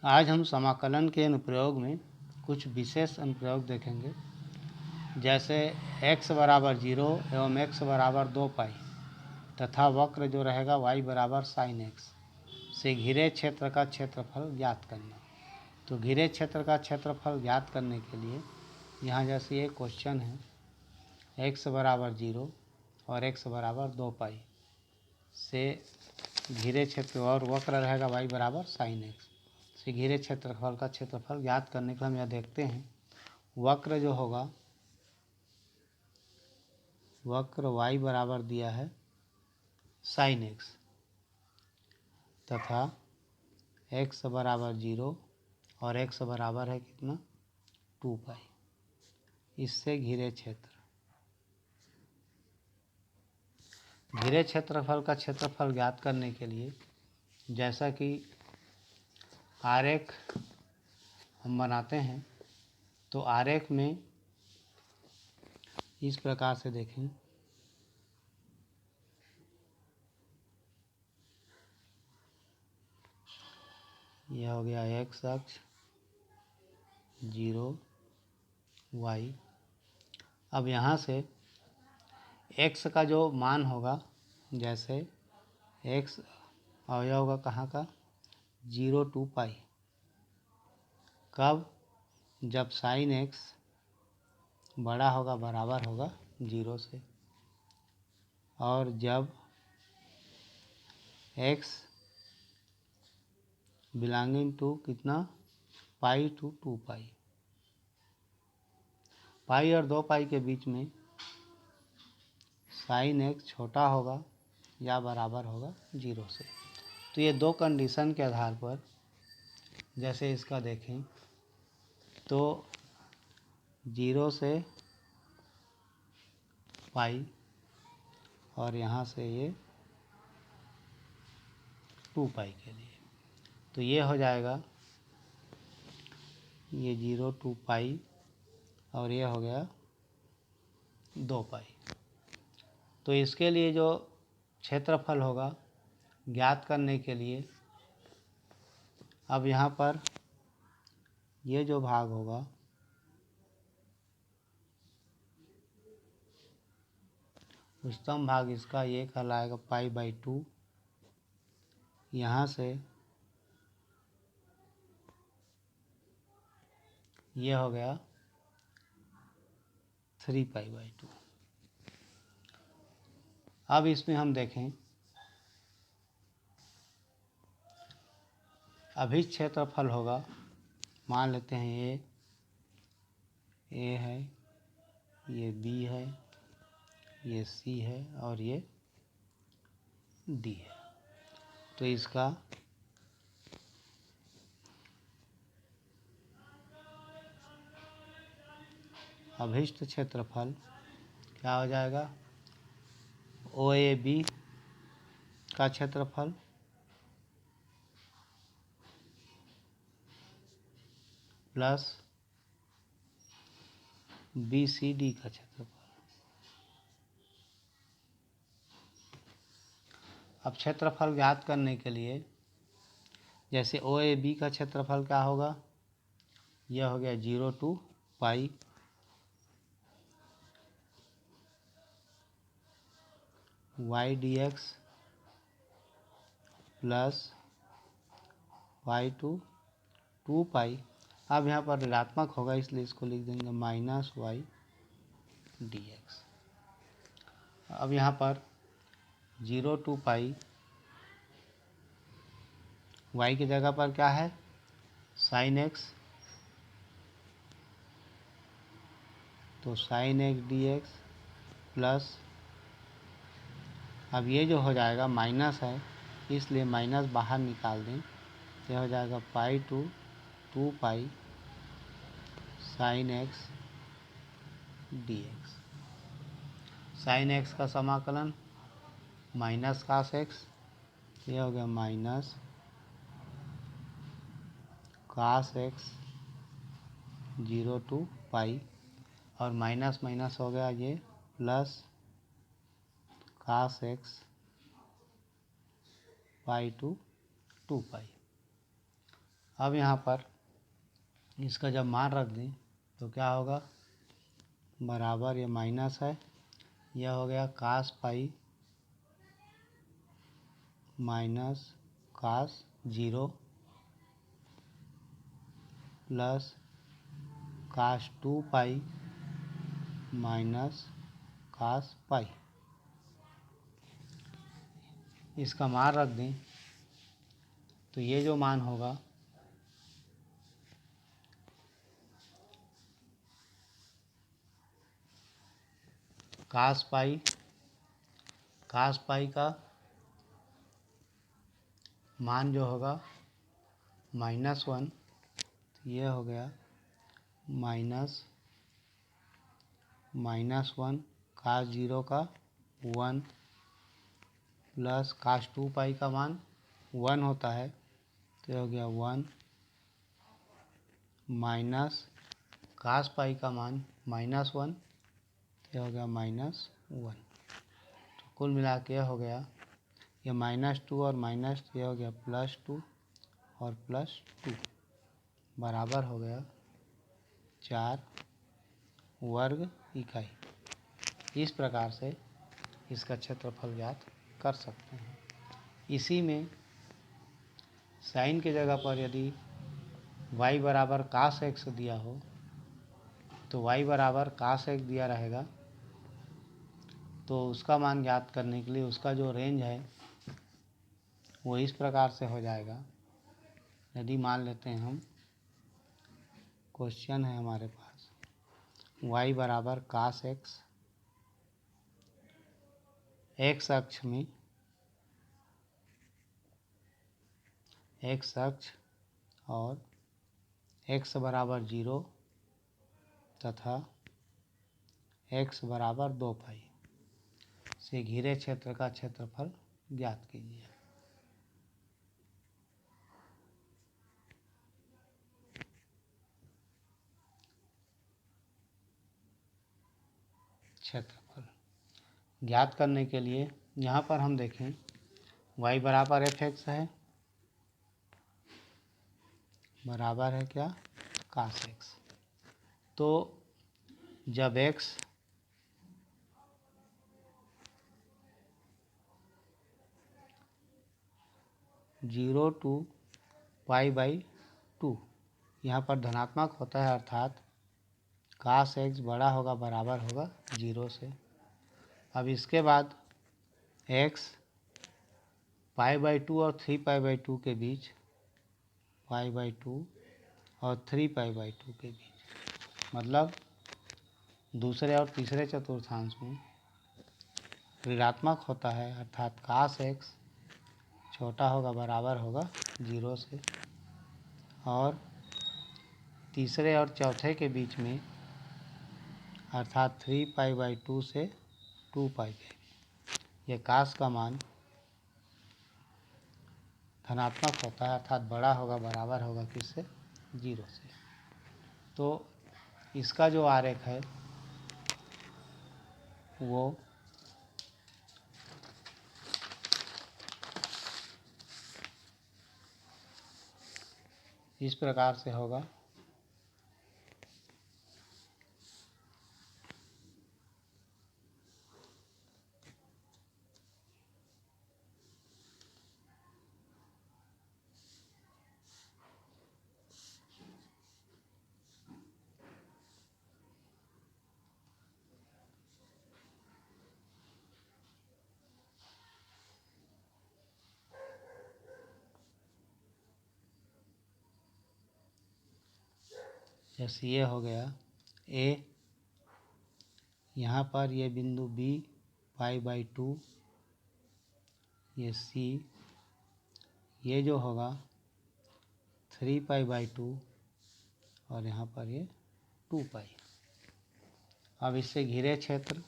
आज हम समाकलन के अनुप्रयोग में कुछ विशेष अनुप्रयोग देखेंगे, जैसे x बराबर 0 एवं x बराबर 2 पाई तथा वक्र जो रहेगा y बराबर sin x से घिरे क्षेत्र का क्षेत्रफल ज्ञात करना। तो घिरे क्षेत्र का क्षेत्रफल ज्ञात करने के लिए यहाँ जैसे ये क्वेश्चन है, x बराबर 0 और x बराबर 2 पाई से घिरे क्षेत्र और वक्र रहेगा y बराबर sin x से घिरे क्षेत्रफल का क्षेत्रफल ज्ञात करने के लिए हम यह देखते हैं, वक्र जो होगा वक्र y बराबर दिया है sin x तथा x बराबर 0 और x बराबर है कितना 2 पाई। इससे घिरे क्षेत्रफल का क्षेत्रफल ज्ञात करने के लिए जैसा कि आरेख हम बनाते हैं, तो आरेख में इस प्रकार से देखें, यह हो गया x अक्ष 0 y। अब यहाँ से x का जो मान होगा, जैसे x और यह होगा कहाँ का 0 to पाई, कब जब sin x बड़ा होगा बराबर होगा 0 से, और जब x बिलोंगिंग टू कितना पाई टू 2 पाई, पाई और 2 पाई के बीच में sin x छोटा होगा या बराबर होगा 0 से। तो ये दो कंडीशन के आधार पर जैसे इसका देखें तो 0 से पाई और यहाँ से ये 2 पाई के लिए, तो ये हो जाएगा ये 0 to पाई और ये हो गया 2 पाई। तो इसके लिए जो क्षेत्रफल होगा ज्ञात करने के लिए अब यहाँ पर ये जो भाग होगा उच्चतम भाग इसका ये कहलाएगा पाई बाई 2, यहाँ से ये हो गया 3 पाई बाई 2। अब इसमें हम देखें अभी क्षेत्रफल होगा, मान लेते हैं ए है, ये बी है, ये सी है और ये डी है। तो इसका अभिष्ट क्षेत्रफल क्या हो जाएगा, ओ ए बी का क्षेत्रफल प्लस बी सी डी का क्षेत्रफल। अब क्षेत्रफल ज्ञात करने के लिए जैसे ओ ए बी का क्षेत्रफल क्या होगा, यह हो गया 0 to pi Y D X plus Y two 2 pi. अब यहाँ पर ऋणात्मक होगा इसलिए इसको लिख देंगे माइनस वाई डी एक्स। अब यहाँ पर 0 to पाई वाई की जगह पर क्या है साइन एक्स, तो sign x d X plus, अब ये जो हो जाएगा माइनस है इसलिए माइनस बाहर निकाल दें, तो हो जाएगा pi to 2 pi sine x d x. Sine x का समाकलन माइनस कास एक्स, ये हो गया minus cos x 0 to pi और माइनस माइनस हो गया ये plus cos x pi to 2 pi. अब यहाँ पर इसका जब मान रख दें तो क्या होगा, बराबर ये माइनस है, यह हो गया cos pi minus cos 0 plus cos 2 pi minus cos pi. इसका मान रख दें तो ये जो मान होगा कास पाई का मान जो होगा -1, तो ये हो गया -1 कास 0 का 1 प्लस कास 2 पाई का मान 1 होता है, तो ये हो गया 1 माइनस कास पाई का मान -1, तो ये हो गया -1। तो कुल मिला के यह हो गया, ये -2 और माइनस, ये हो गया +2 और +2 बराबर हो गया 4 वर्ग इकाई। इस प्रकार से इसका क्षेत्रफल ज्ञात कर सकते हैं। इसी में साइन की जगह पर यदि y बराबर कास x दिया हो तो y बराबर कास x दिया रहेगा, तो उसका मान ज्ञात करने के लिए उसका जो रेंज है वो इस प्रकार से हो जाएगा। यदि मान लेते हैं हम, क्वेश्चन है हमारे पास y बराबर कास x, x अक्ष में x अक्ष और x बराबर 0 तथा x बराबर 2 पाई से घिरे क्षेत्र का क्षेत्रफल ज्ञात कीजिए। क्षेत्रफल ज्ञात करने के लिए यहाँ पर हम देखें y बराबर f(x) है, बराबर है क्या, कास x। तो जब x 0 to π/2 यहाँ पर धनात्मक होता है, अर्थात कास x बड़ा होगा, बराबर होगा 0 से। अब इसके बाद x π/2 और 3π/2 के बीच, π/2 और 3π/2 के बीच, मतलब दूसरे और तीसरे चतुर्थांश में ऋणात्मक होता है, अर्थात कास x छोटा होगा, बराबर होगा 0 से। और तीसरे और चौथे के बीच में, अर्थात 3π/2 से 2π के, ये कास का मान धनात्मक होता है, अर्थात बड़ा होगा, बराबर होगा किससे, 0 से। तो इसका जो आरेख है वो इस प्रकार से होगा। जैसे ये हो गया A, यहाँ पर ये बिंदु B π/2, ये C, ये जो होगा 3π/2 और यहाँ पर ये 2π। अब इससे घिरे क्षेत्र,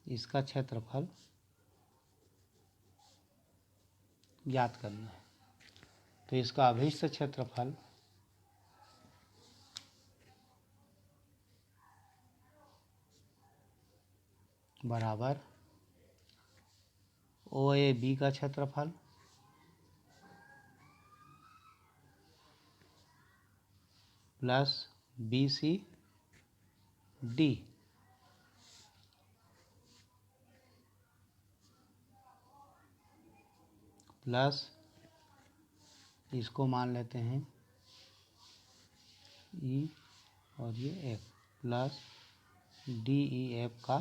इसका क्षेत्रफल ज्ञात करना है। तो इसका अभिष्ट क्षेत्रफल बराबर OAB का क्षेत्रफल प्लस BC D प्लस इसको मान लेते हैं E और ये F प्लस DEF का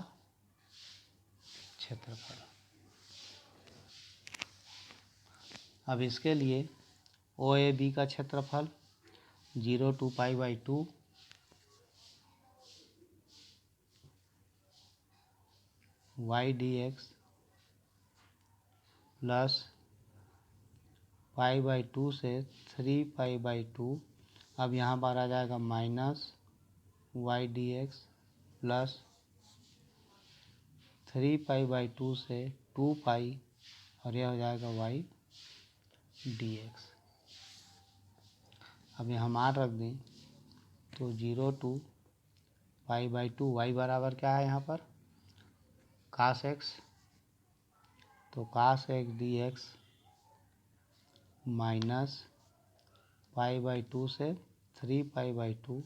क्षेत्रफल। अब इसके लिए OAB का क्षेत्रफल 0 to π/2 y/dx प्लस π/2 से 3π/2। अब यहाँ पर आ जाएगा माइनस y/dx प्लस 3π/2 से 2π और यह हो जाएगा y/dx। अब यहाँ मान रख दें तो 0 to π/2 y बराबर क्या है यहाँ पर cos x, तो cos x dx माइनस π/2 से 3π/2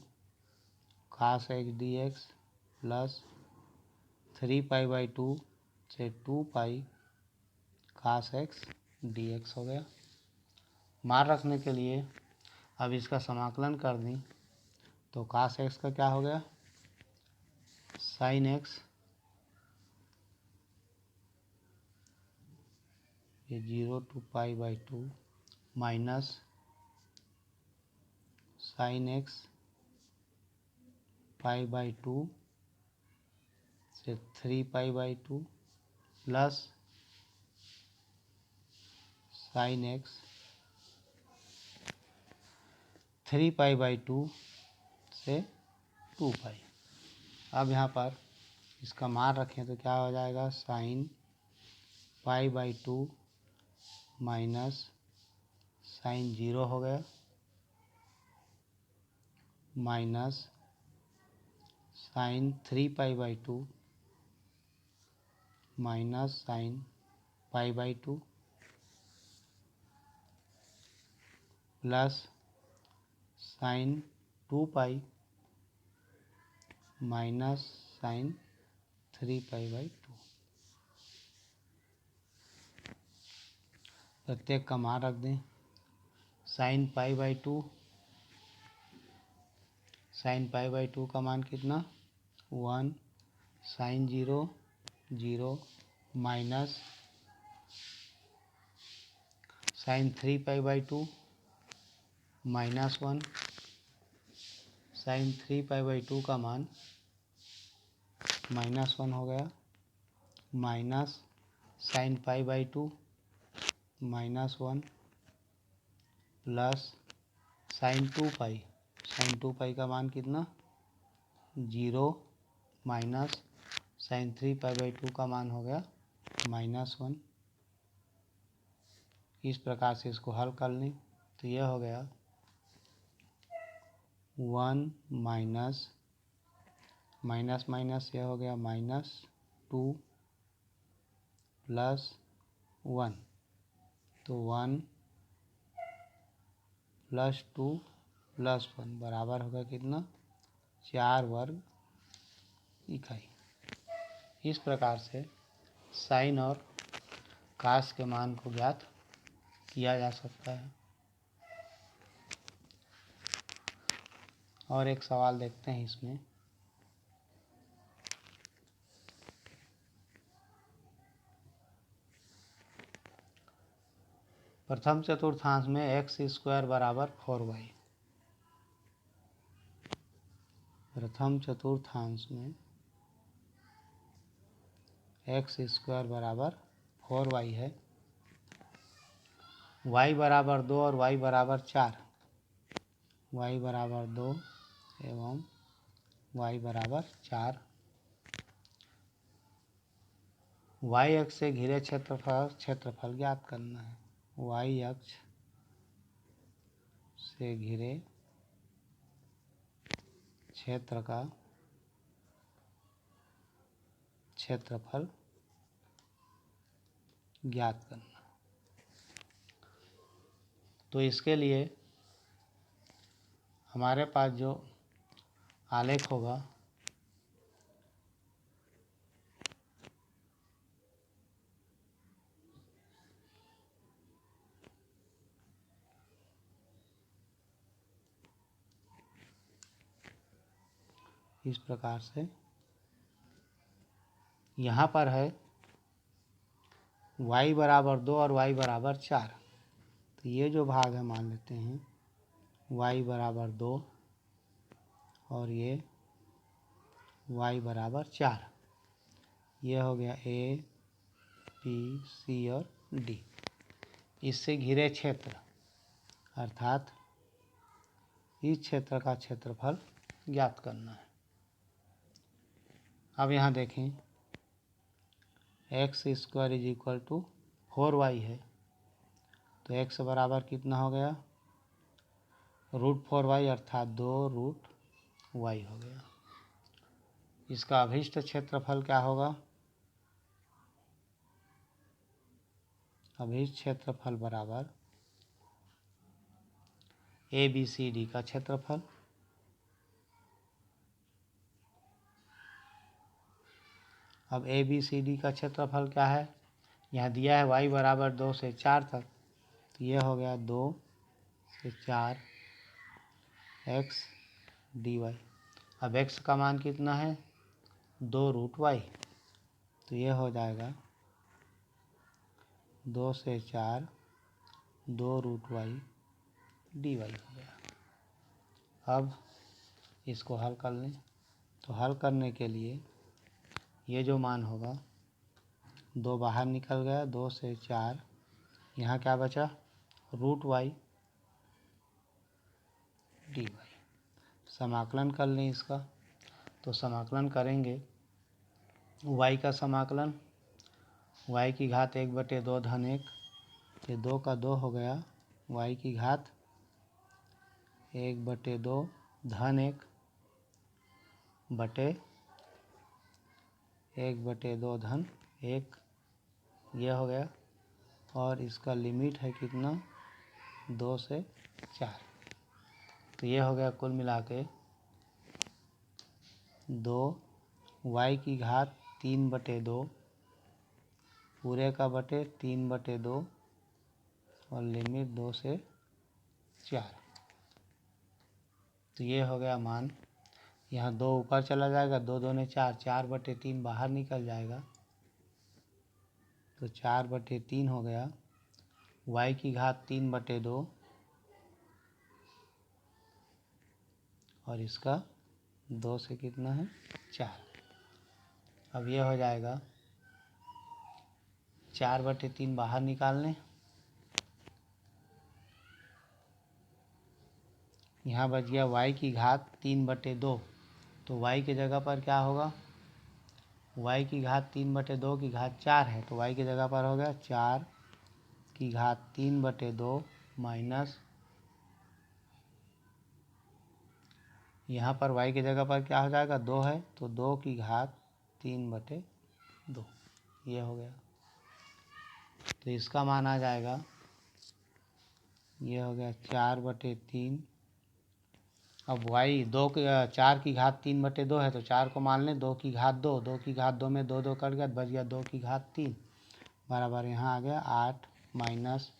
cos x dx प्लस 3π/2 से 2π cos x dx हो गया। मान रखने के लिए अब इसका समाकलन कर दें तो cos x का क्या हो गया sin x, ये 0 to π/2 माइनस sin x π/2 से 3π/2 प्लस sin x 3π/2 से 2π। अब यहाँ पर इसका मान रखें तो क्या हो जाएगा sin π/2 माइनस sin 0 हो गया minus sin 3π/2 minus sin π/2 plus sin 2π minus sin 3π/2। प्रत्येक का मान रख दें sin π/2 का मान कितना 1 sin 0 0 minus sin 3π/2 minus 1 sin 3π/2 का मान माइनस 1 हो गया minus sin π/2 minus 1 plus sin 2π का मान कितना 0 माइनस sin 3π/2 का मान हो गया माइनस 1। इस प्रकार से इसको हल कर लें तो यह हो गया 1 माइनस माइनस माइनस यह हो गया माइनस 2 प्लस 1, तो 1 प्लस 2 प्लस 1 बराबर होगा कितना 4 वर्ग इकाई। इस प्रकार से साइन और कास के मान को ज्ञात किया जा सकता है। और एक सवाल देखते हैं इसमें। प्रथम चतुर्थांश में x² बराबर 4y। प्रथम चतुर्थांश में x² बराबर 4y है। y बराबर 2 और y बराबर 4, y बराबर 2 एवं y बराबर 4। y अक्ष से घिरे क्षेत्रफल ज्ञात करना है। y अक्ष से घिरे क्षेत्र का क्षेत्रफल ज्ञात करना। तो इसके लिए हमारे पास जो आलेख होगा इस प्रकार से, यहाँ पर है y बराबर 2 और y बराबर 4। तो ये जो भाग है मान लेते हैं y बराबर 2 और ये y बराबर 4। ये हो गया A, B, C और D। इससे घिरे क्षेत्र अर्थात इस क्षेत्र का क्षेत्रफल ज्ञात करना है। अब यहाँ देखें x square is equal to 4y है, तो x बराबर कितना हो गया, √4y अर्थात 2√y हो गया। इसका अभीष्ट क्षेत्रफल क्या होगा, अभीष्ट क्षेत्रफल बराबर ABCD का क्षेत्रफल। अब ABCD का क्षेत्रफल क्या है, यहाँ दिया है y बराबर 2 से 4 तक, तो ये हो गया 2 से 4 x dy। अब x का मान कितना है 2√y, तो ये हो जाएगा 2 से 4 2√y dy हो गया। अब इसको हल कर लें, तो हल करने के लिए ये जो मान होगा 2 बाहर निकल गया, 2 से 4, यहाँ क्या बचा √y dy। समाकलन कर लें इसका, तो समाकलन करेंगे y का समाकलन y की घात 1/2 धन 1, ये 2 का 2 हो गया, y की घात 1/2 धन 1 बटे 1/2 धन 1, यह हो गया। और इसका लिमिट है कितना 2 से 4, तो ये हो गया कुल मिला के 2 y की घात 3/2 पूरे का बटे 3/2 और लिमिट 2 से 4। तो ये हो गया मान, यहाँ 2 ऊपर चला जाएगा, 2 दूने 4, 4/3 बाहर निकल जाएगा, तो 4/3 हो गया। y की घात 3/2 और इसका 2 से कितना है 4। अब ये हो जाएगा 4/3 बाहर निकालने, यहाँ बच गया y की घात 3/2, तो y की जगह पर क्या होगा, y की घात 3/2 की घात 4 है, तो y की जगह पर हो गया 4 की घात 3/2 माइनस, यहाँ पर y की जगह पर क्या हो जाएगा 2 है, तो 2 की घात 3/2, ये हो गया। तो इसका मान आ जाएगा, ये हो गया 4/3। अब y 4 की घात 3/2 है, तो 4 को मान लें 2 की घात 2, 2 की घात 2 में 2 2 कट गया, बच गया 2 की घात 3 बराबर यहाँ आ गया 8 माइनस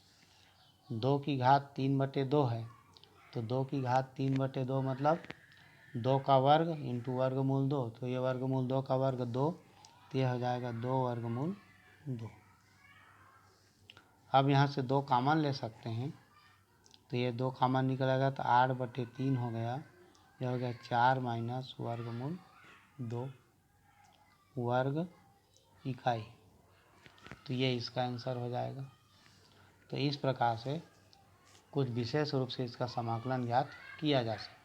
2 की घात 3/2 है, तो 2 की घात 3/2 मतलब 2 का वर्ग इंटू वर्गमूल 2, तो ये वर्गमूल 2 का वर्ग 2, तो यह हो जाएगा 2 वर्गमूल 2। अब यहाँ से 2 कॉमन ले सकते हैं, तो ये 2 कॉमन निकलेगा, तो 8/3 हो गया, यह हो गया 4 माइनस वर्गमूल 2 वर्ग इकाई, तो ये इसका आंसर हो जाएगा। तो इस प्रकार से कुछ विशेष रूप से इसका समाकलन ज्ञात किया जा सकता है।